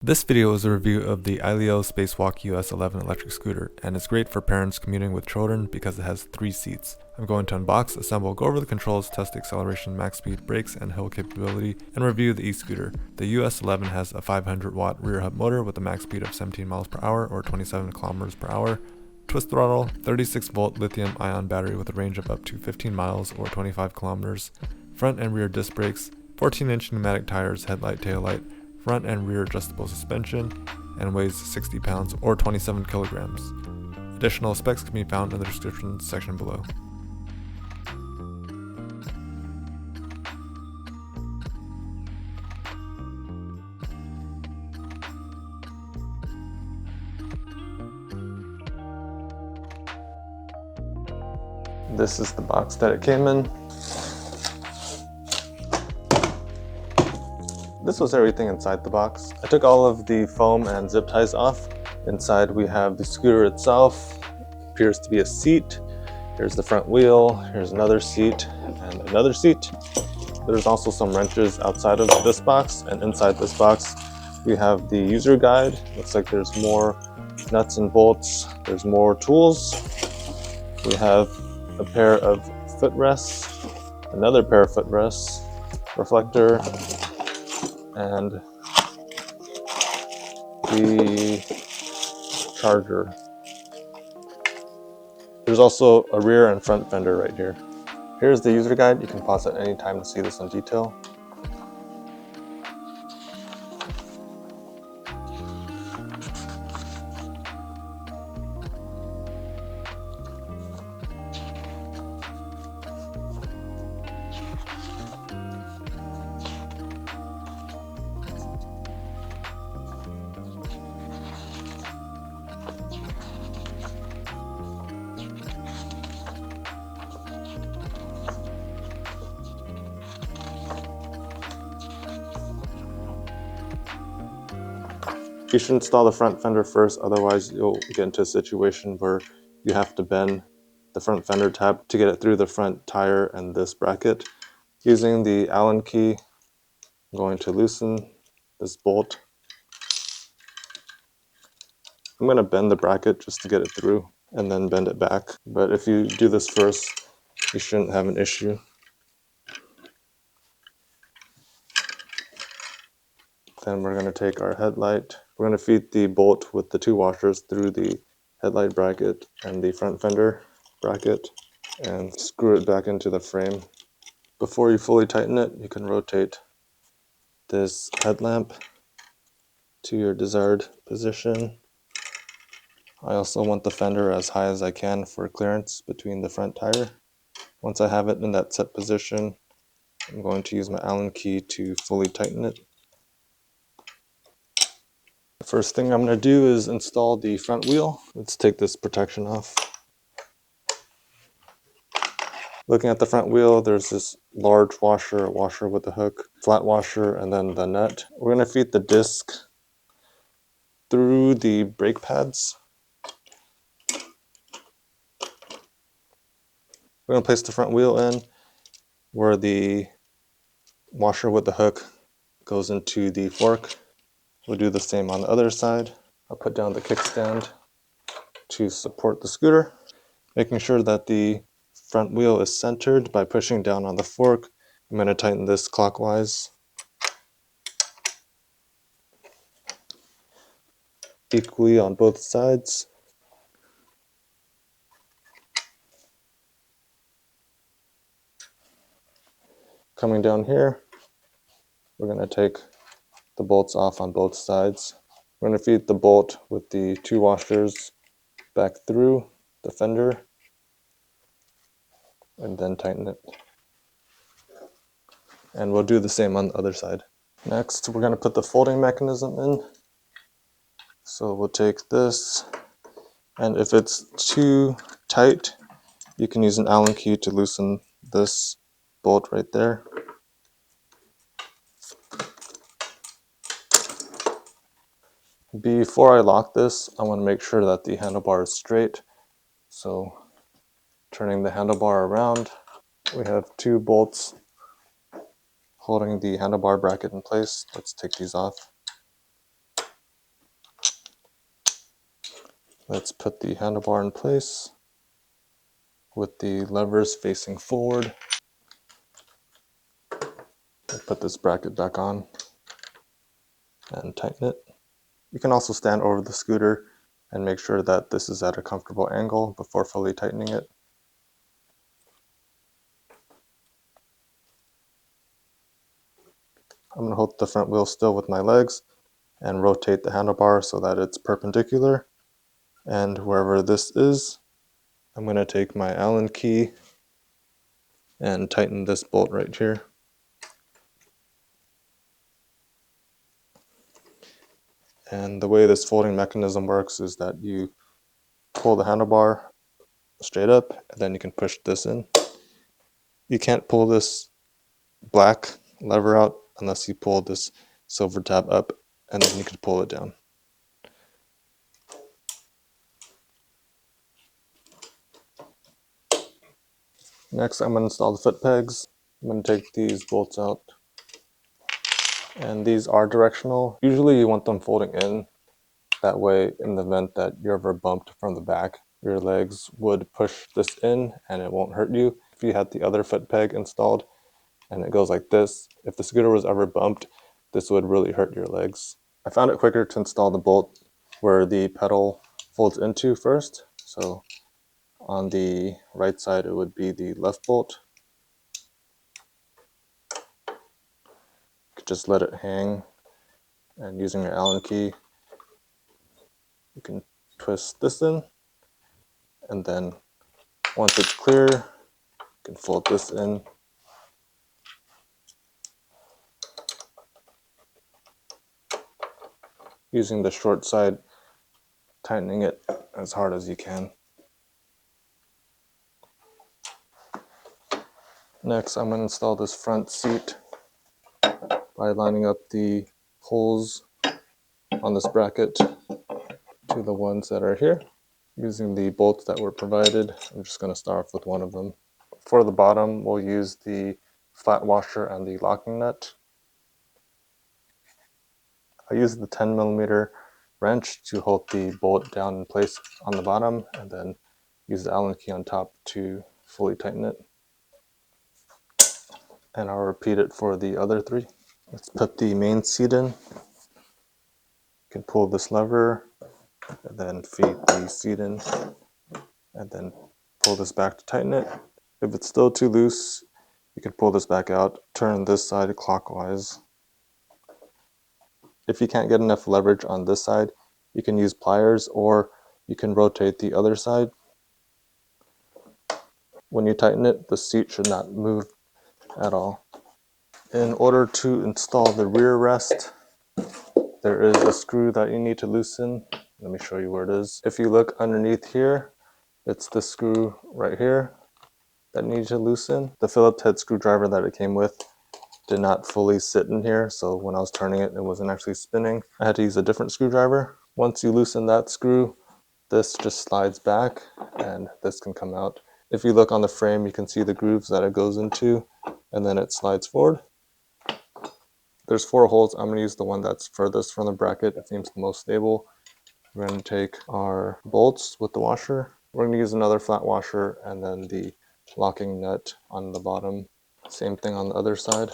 This video is a review of the Eilleo Spacewalk US-11 electric scooter, and it's great for parents commuting with children because it has 3 seats. I'm going to unbox, assemble, go over the controls, test the acceleration, max speed, brakes, and hill capability, and review the e-scooter. The US-11 has a 500 watt rear hub motor with a max speed of 17 miles per hour or 27 kilometers per hour. Twist throttle, 36 volt lithium ion battery with a range of up to 15 miles or 25 kilometers. Front and rear disc brakes, 14-inch pneumatic tires, headlight, taillight, front and rear adjustable suspension, and weighs 60 pounds or 27 kilograms. Additional specs can be found in the description section below. This is the box that it came in. This was everything inside the box. I took all of the foam and zip ties off. Inside we have the scooter itself. Appears to be a seat. Here's the front wheel. Here's another seat and another seat. There's also some wrenches outside of this box, and inside this box we have the user guide. Looks like there's more nuts and bolts. There's more tools. We have a pair of footrests, another pair of footrests, reflector, and the charger. There's also a rear and front fender right here. Here's the user guide. You can pause at any time to see this in detail. You should install the front fender first, otherwise you'll get into a situation where you have to bend the front fender tab to get it through the front tire and this bracket. Using the Allen key, I'm going to loosen this bolt. I'm going to bend the bracket just to get it through and then bend it back. But if you do this first, you shouldn't have an issue. Then we're going to take our headlight. We're going to feed the bolt with the 2 washers through the headlight bracket and the front fender bracket and screw it back into the frame. Before you fully tighten it, you can rotate this headlamp to your desired position. I also want the fender as high as I can for clearance between the front tire. Once I have it in that set position, I'm going to use my Allen key to fully tighten it. The first thing I'm going to do is install the front wheel. Let's take this protection off. Looking at the front wheel, there's this large washer, a washer with a hook, flat washer, and then the nut. We're going to feed the disc through the brake pads. We're going to place the front wheel in where the washer with the hook goes into the fork. We'll do the same on the other side. I'll put down the kickstand to support the scooter, making sure that the front wheel is centered by pushing down on the fork. I'm going to tighten this clockwise. Equally on both sides. Coming down here, we're going to take the bolts off on both sides. We're going to feed the bolt with the 2 washers back through the fender and then tighten it. And we'll do the same on the other side. Next, we're going to put the folding mechanism in. So we'll take this, and if it's too tight, you can use an Allen key to loosen this bolt right there. Before I lock this, I want to make sure that the handlebar is straight. So turning the handlebar around, we have 2 bolts holding the handlebar bracket in place. Let's take these off. Let's put the handlebar in place with the levers facing forward. Put this bracket back on and tighten it. You can also stand over the scooter and make sure that this is at a comfortable angle before fully tightening it. I'm going to hold the front wheel still with my legs and rotate the handlebar so that it's perpendicular. And wherever this is, I'm going to take my Allen key and tighten this bolt right here. And the way this folding mechanism works is that you pull the handlebar straight up and then you can push this in. You can't pull this black lever out unless you pull this silver tab up, and then you can pull it down. Next, I'm going to install the foot pegs. I'm going to take these bolts out, and these are directional. Usually you want them folding in. That way, in the event that you're ever bumped from the back, your legs would push this in and it won't hurt you. If you had the other foot peg installed and it goes like this, if the scooter was ever bumped, this would really hurt your legs. I found it quicker to install the bolt where the pedal folds into first. So on the right side, it would be the left bolt. You could just let it hang, and using your Allen key, you can twist this in, and then once it's clear, you can fold this in. Using the short side, tightening it as hard as you can. Next, I'm going to install this front seat by lining up the holes on this bracket to the ones that are here. Using the bolts that were provided, I'm just going to start off with one of them. For the bottom, we'll use the flat washer and the locking nut. I use the 10mm wrench to hold the bolt down in place on the bottom, and then use the Allen key on top to fully tighten it. And I'll repeat it for the other three. Let's put the main seat in. You can pull this lever and then feed the seat in, and then pull this back to tighten it. If it's still too loose, you can pull this back out, turn this side clockwise. If you can't get enough leverage on this side, you can use pliers, or you can rotate the other side. When you tighten it, the seat should not move at all. In order to install the rear rest, there is a screw that you need to loosen. Let me show you where it is. If you look underneath here, it's the screw right here that you need to loosen. The Phillips head screwdriver that it came with did not fully sit in here, so when I was turning it, it wasn't actually spinning. I had to use a different screwdriver. Once you loosen that screw, this just slides back and this can come out. If you look on the frame, you can see the grooves that it goes into, and then it slides forward. There's 4 holes. I'm going to use the one that's furthest from the bracket. It seems the most stable. We're going to take our bolts with the washer. We're going to use another flat washer and then the locking nut on the bottom. Same thing on the other side.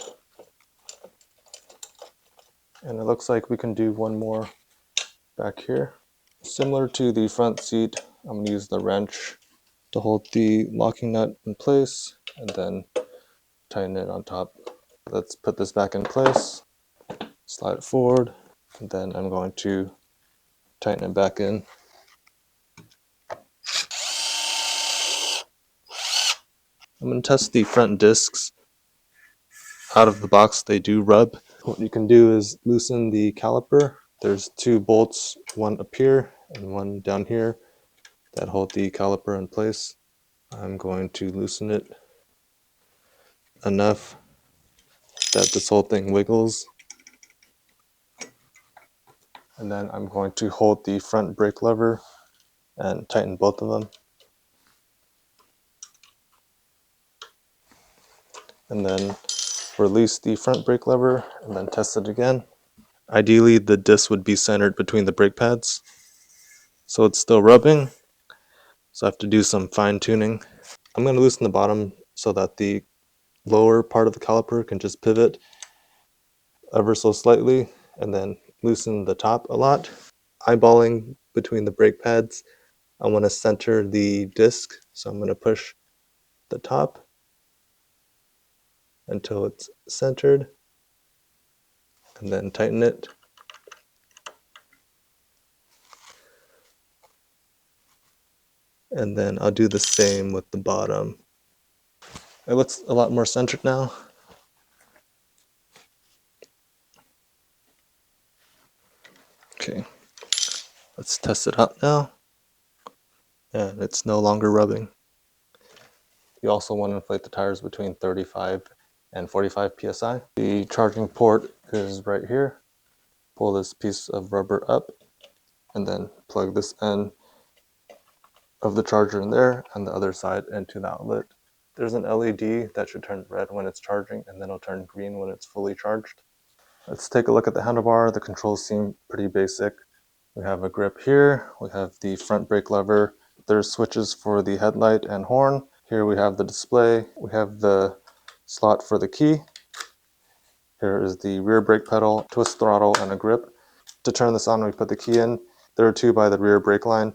And it looks like we can do one more back here. Similar to the front seat, I'm going to use the wrench to hold the locking nut in place and then tighten it on top. Let's put this back in place, slide it forward, and then I'm going to tighten it back in. I'm going to test the front discs. Out of the box, they do rub. What you can do is loosen the caliper. There's 2 bolts, one up here and one down here, that hold the caliper in place. I'm going to loosen it enough that this whole thing wiggles. And then I'm going to hold the front brake lever and tighten both of them. And then release the front brake lever and then test it again. Ideally, the disc would be centered between the brake pads. so it's still rubbing, so I have to do some fine tuning. I'm going to loosen the bottom so that the lower part of the caliper can just pivot ever so slightly, and then loosen the top a lot. Eyeballing between the brake pads, I want to center the disc, so I'm going to push the top until it's centered, and then tighten it. And then I'll do the same with the bottom. It looks a lot more centered now. Okay, let's test it out now. And it's no longer rubbing. You also want to inflate the tires between 35 and 45 psi. The charging port is right here. Pull this piece of rubber up and then plug this end of the charger in there and the other side into the outlet. There's an LED that should turn red when it's charging, and then it'll turn green when it's fully charged. Let's take a look at the handlebar. The controls seem pretty basic. We have a grip here. We have the front brake lever. There's switches for the headlight and horn. Here we have the display. We have the slot for the key. Here is the rear brake pedal, twist throttle, and a grip. To turn this on, we put the key in. There are two by the rear brake line.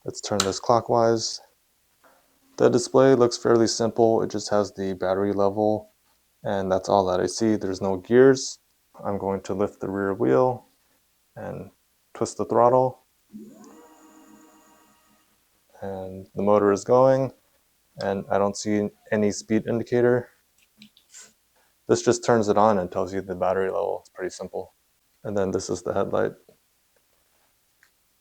Let's turn this clockwise. The display looks fairly simple. It just has the battery level, and that's all that I see. There's no gears. I'm going to lift the rear wheel and twist the throttle. And the motor is going, and I don't see any speed indicator. This just turns it on and tells you the battery level. It's pretty simple. And then this is the headlight.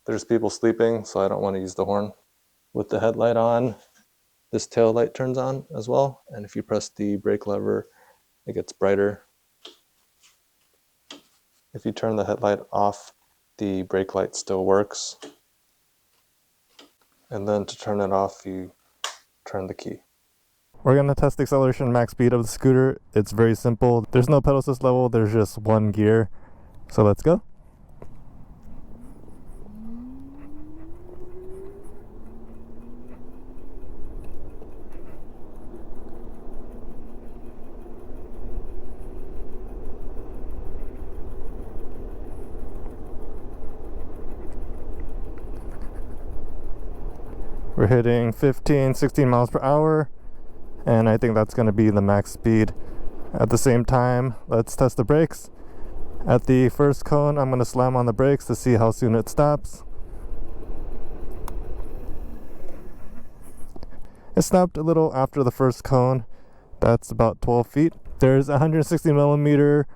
There's people sleeping, so I don't want to use the horn. With the headlight on, this tail light turns on as well, and if you press the brake lever, it gets brighter. If you turn the headlight off, the brake light still works. And then to turn it off, you turn the key. We're going to test the acceleration max speed of the scooter. It's very simple. There's no pedal assist level, there's just one gear. So let's go. We're hitting 15, 16 miles per hour, and I think that's going to be the max speed. At the same time, let's test the brakes. At the first cone, I'm going to slam on the brakes to see how soon it stops. It stopped a little after the first cone. That's about 12 feet. There's 160 millimeter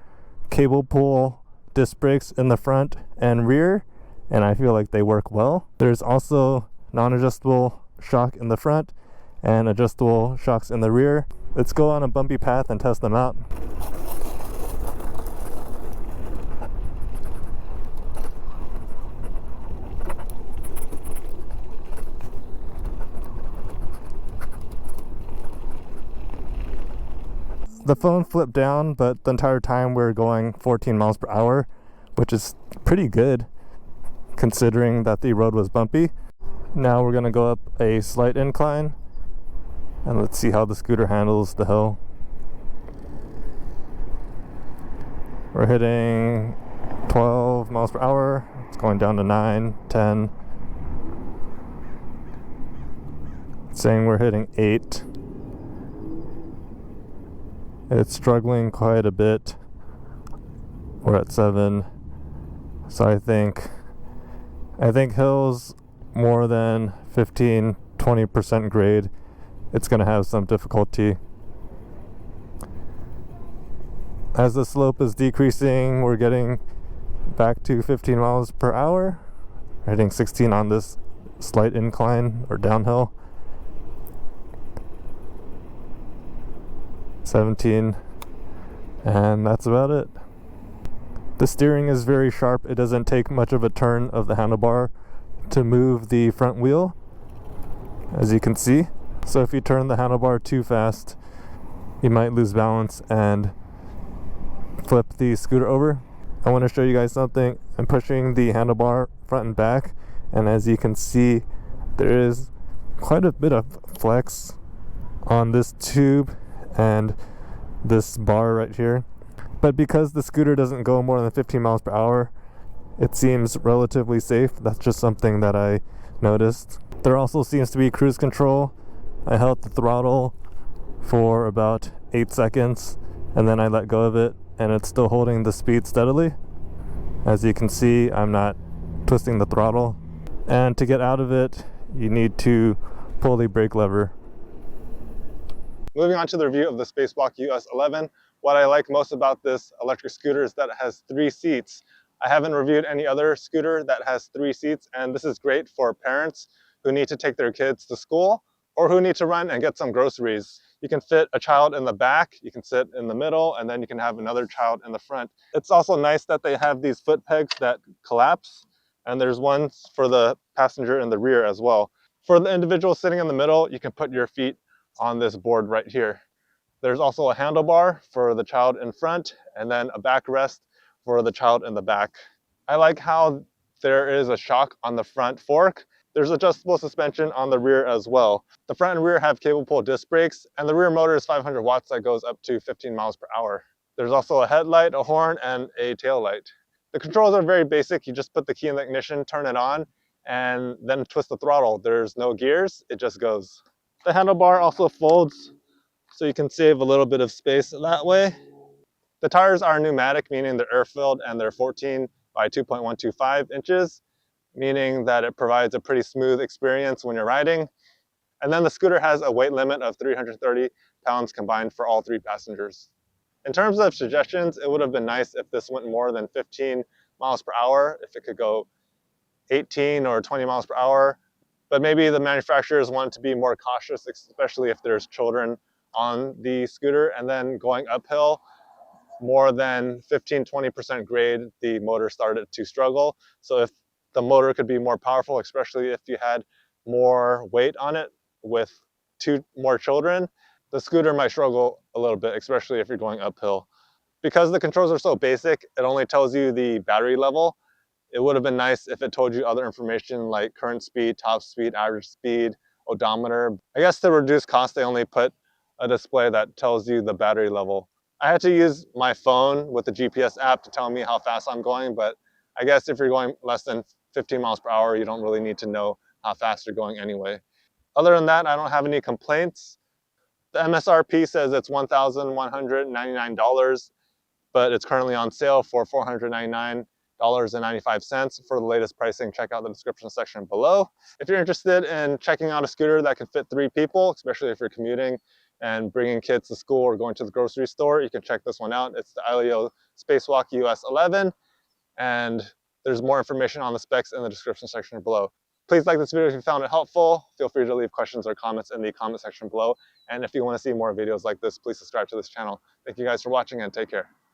cable pull disc brakes in the front and rear, and I feel like they work well. There's also non-adjustable shock in the front and adjustable shocks in the rear. Let's go on a bumpy path and test them out. The phone flipped down, but the entire time we're going 14 miles per hour, which is pretty good considering that the road was bumpy. Now we're going to go up a slight incline, and let's see how the scooter handles the hill. We're hitting 12 miles per hour. It's going down to 9, 10. It's saying we're hitting 8. It's struggling quite a bit. We're at 7. So I think hills more than 15-20% grade, it's going to have some difficulty. As the slope is decreasing, we're getting back to 15 miles per hour. We're hitting 16 on this slight incline or downhill. 17, and that's about it. The steering is very sharp. It doesn't take much of a turn of the handlebar to move the front wheel, as you can see. So if you turn the handlebar too fast, you might lose balance and flip the scooter over. I want to show you guys something. I'm pushing the handlebar front and back, and as you can see, there is quite a bit of flex on this tube and this bar right here. But because the scooter doesn't go more than 15 miles per hour, it seems relatively safe. That's just something that I noticed. There also seems to be cruise control. I held the throttle for about 8 seconds and then I let go of it, and it's still holding the speed steadily. As you can see, I'm not twisting the throttle, and to get out of it you need to pull the brake lever. Moving on to the review of the Spacewalk US-11, what I like most about this electric scooter is that it has 3 seats. I haven't reviewed any other scooter that has 3 seats, and this is great for parents who need to take their kids to school or who need to run and get some groceries. You can fit a child in the back, you can sit in the middle, and then you can have another child in the front. It's also nice that they have these foot pegs that collapse, and there's ones for the passenger in the rear as well. For the individual sitting in the middle, you can put your feet on this board right here. There's also a handlebar for the child in front, and then a backrest for the child in the back. I like how there is a shock on the front fork. There's adjustable suspension on the rear as well. The front and rear have cable pull disc brakes, and the rear motor is 500 watts that goes up to 15 miles per hour. There's also a headlight, a horn, and a tail light. The controls are very basic. You just put the key in the ignition, turn it on, and then twist the throttle. There's no gears, it just goes. The handlebar also folds, so you can save a little bit of space that way. The tires are pneumatic, meaning they're air-filled, and they're 14 by 2.125 inches, meaning that it provides a pretty smooth experience when you're riding. And then the scooter has a weight limit of 330 pounds combined for all 3 passengers. In terms of suggestions, it would have been nice if this went more than 15 miles per hour, if it could go 18 or 20 miles per hour. But maybe the manufacturers want to be more cautious, especially if there's children on the scooter. And then going uphill, more than 15-20% grade, the motor started to struggle. So if the motor could be more powerful, especially if you had more weight on it with 2 more children, the scooter might struggle a little bit, especially if you're going uphill. Because the controls are so basic, it only tells you the battery level. It would have been nice if it told you other information like current speed, top speed, average speed, odometer. I guess to reduce cost, they only put a display that tells you the battery level. I had to use my phone with the GPS app to tell me how fast I'm going, but I guess if you're going less than 15 miles per hour, you don't really need to know how fast you're going anyway. Other than that, I don't have any complaints. The MSRP says it's $1,199, but it's currently on sale for $499.95. For the latest pricing, check out the description section below. If you're interested in checking out a scooter that can fit 3 people, especially if you're commuting and bringing kids to school or going to the grocery store, you can check this one out. It's the Eilleo Spacewalk US-11, and there's more information on the specs in the description section below. Please like this video if you found it helpful. Feel free to leave questions or comments in the comment section below. And if you want to see more videos like this, please subscribe to this channel. Thank you guys for watching, and take care.